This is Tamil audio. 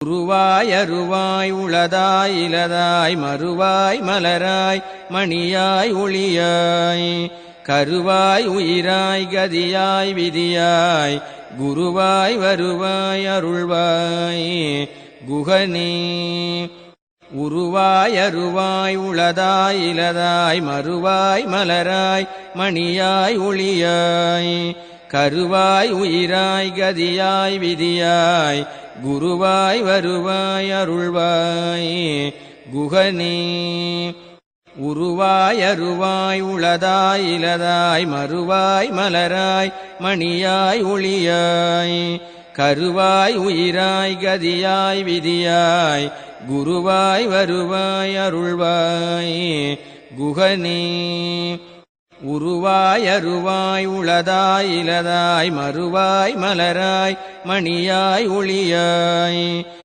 உருவாய் அருவாய் உளதாய் இலதாய் மறுவாய் மலராய் மணியாய் ஒளியாய் கருவாய் உயிராய் கதியாய் விதியாய் குருவாய் வருவாய் அருள்வாய் குகனே. உருவாய் அருவாய் உளதாய் இலதாய் மறுவாய் மலராய் மணியாய் ஒளியாய் கருவாய் உயிராய் கதியாய் விதியாய் குருவாய் வருவாய் அருள்வாய் குகனே. உருவாய் அருவாய் உளதாய் இலதாய் மறுவாய் மலராய் மணியாய் ஒளியாய் கருவாய் உயிராய் கதியாய் விதியாய் குருவாய் வருவாய் அருள்வாய் குகனே. உருவாய் அருவாய் உளதாய் இலதாய் மறுவாய் மலராய் மணியாய் ஒளியாய்